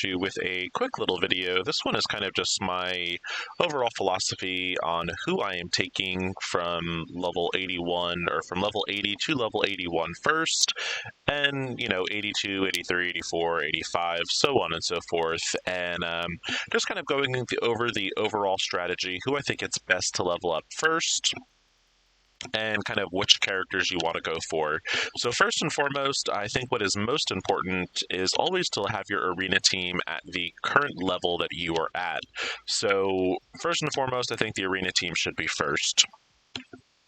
at you with a quick little video. This one is kind of just my overall philosophy on who I am taking from level 81 or from level 80 to level 81 first, and 82, 83, 84, 85, so on and so forth, and just kind of going over the overall strategy, who I think it's best to level up first, and kind of which characters you want to go for. So first and foremost, I think what is most important is always to have your arena team at the current level that you are at. So first and foremost, I think the arena team should be first.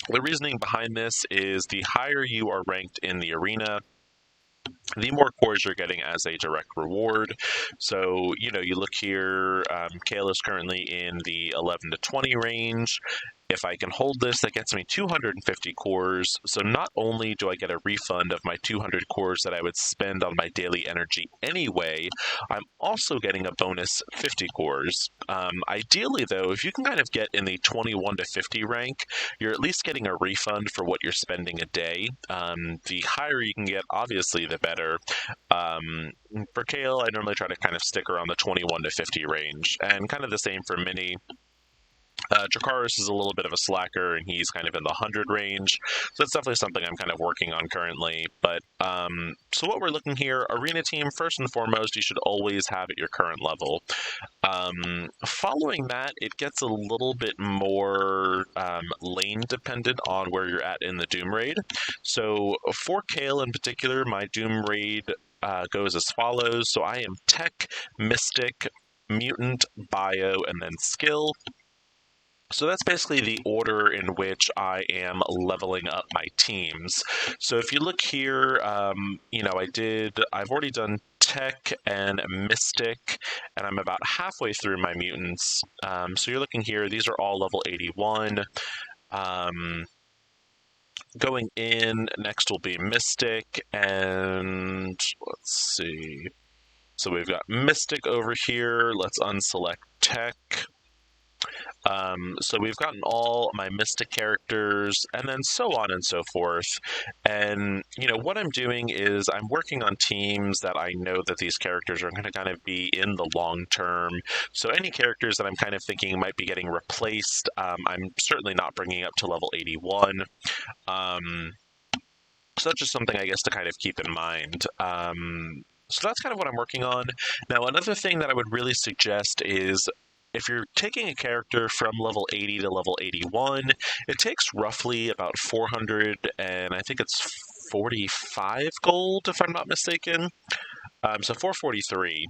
The reasoning behind this is the higher you are ranked in the arena, the more cores you're getting as a direct reward. So, you look here, Kale is currently in the 11 to 20 range. If I can hold this, that gets me 250 cores. So not only do I get a refund of my 200 cores that I would spend on my daily energy anyway, I'm also getting a bonus 50 cores. Ideally, though, if you can kind of get in the 21 to 50 rank, you're at least getting a refund for what you're spending a day. The higher you can get, obviously, the better. For Kale, I normally try to kind of stick around the 21 to 50 range, and kind of the same for Mini. Dracarys is a little bit of a slacker, and he's kind of in the 100 range, so that's definitely something I'm kind of working on currently. But so what we're looking here, arena team, first and foremost, you should always have at your current level. Following that, it gets a little bit more lane dependent on where you're at in the Doom Raid. So for Kale in particular, my Doom Raid goes as follows. So I am Tech, Mystic, Mutant, Bio, and then Skill. So that's basically the order in which I am leveling up my teams. So if you look here, I've already done Tech and Mystic, and I'm about halfway through my Mutants. So you're looking here, these are all level 81. Going in, next will be Mystic, and let's see. So we've got Mystic over here. Let's unselect Tech. So we've gotten all my Mystic characters, and then so on and so forth. And, what I'm doing is I'm working on teams that I know that these characters are going to kind of be in the long term. So any characters that I'm kind of thinking might be getting replaced, I'm certainly not bringing up to level 81. So that's just something, I guess, to kind of keep in mind. So that's kind of what I'm working on. Now, another thing that I would really suggest is, if you're taking a character from level 80 to level 81, it takes roughly about 400, and I think it's 45 gold, if I'm not mistaken. So 443.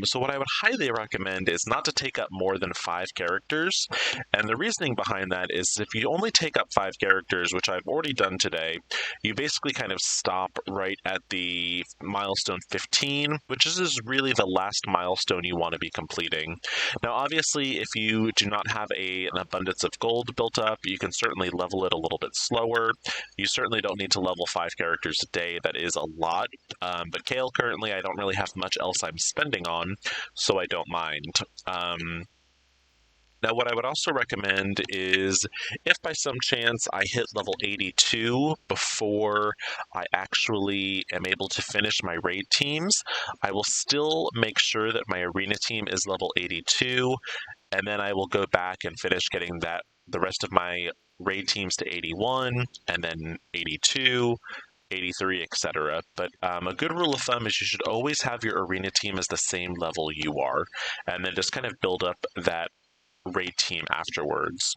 So what I would highly recommend is not to take up more than 5 characters. And the reasoning behind that is if you only take up 5 characters, which I've already done today, you basically kind of stop right at the milestone 15, which is really the last milestone you want to be completing. Now, obviously, if you do not have an abundance of gold built up, you can certainly level it a little bit slower. You certainly don't need to level 5 characters a day. That is a lot. But Kale, currently, I don't really have much else I'm spending on, so I don't mind. Now, what I would also recommend is, if by some chance I hit level 82 before I actually am able to finish my raid teams, I will still make sure that my arena team is level 82, and then I will go back and finish getting the rest of my raid teams to 81, and then 82, 83, etc. But a good rule of thumb is you should always have your arena team as the same level you are, and then just kind of build up that raid team afterwards.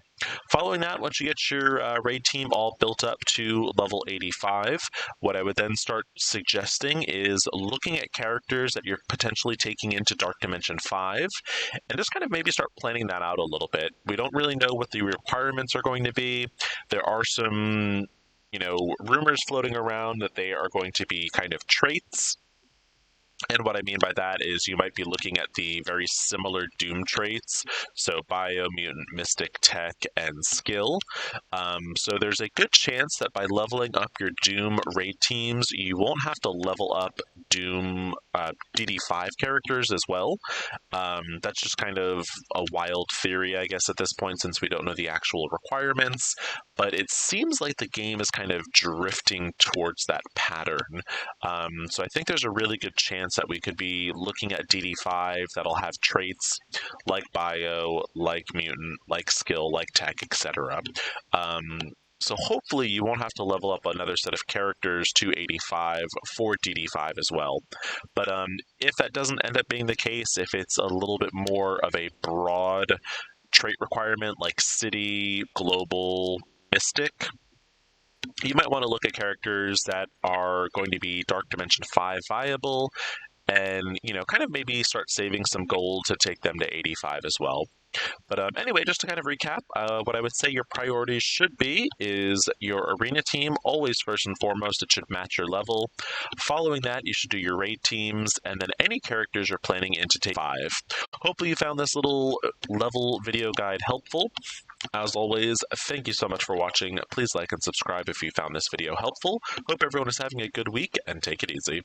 Following that, once you get your raid team all built up to level 85, what I would then start suggesting is looking at characters that you're potentially taking into Dark Dimension 5, and just kind of maybe start planning that out a little bit. We don't really know what the requirements are going to be. There are some rumors floating around that they are going to be kind of traits. And what I mean by that is you might be looking at the very similar Doom traits, so Bio, Mutant, Mystic, Tech, and Skill. So there's a good chance that by leveling up your Doom raid teams, you won't have to level up Doom DD5 characters as well. That's just kind of a wild theory, I guess, at this point, since we don't know the actual requirements. But it seems like the game is kind of drifting towards that pattern. So I think there's a really good chance chance that we could be looking at DD5 that'll have traits like bio, like mutant, like skill, like tech, etc. So hopefully you won't have to level up another set of characters to 85 for DD5 as well. But if that doesn't end up being the case, if it's a little bit more of a broad trait requirement like city, global, mystic, you might want to look at characters that are going to be Dark Dimension 5 viable and, kind of maybe start saving some gold to take them to 85 as well. But anyway, just to kind of recap, what I would say your priorities should be is your arena team, always first and foremost, it should match your level. Following that, you should do your raid teams, and then any characters you're planning into take 5. Hopefully you found this little level video guide helpful. As always, thank you so much for watching. Please like and subscribe if you found this video helpful. Hope everyone is having a good week, and take it easy.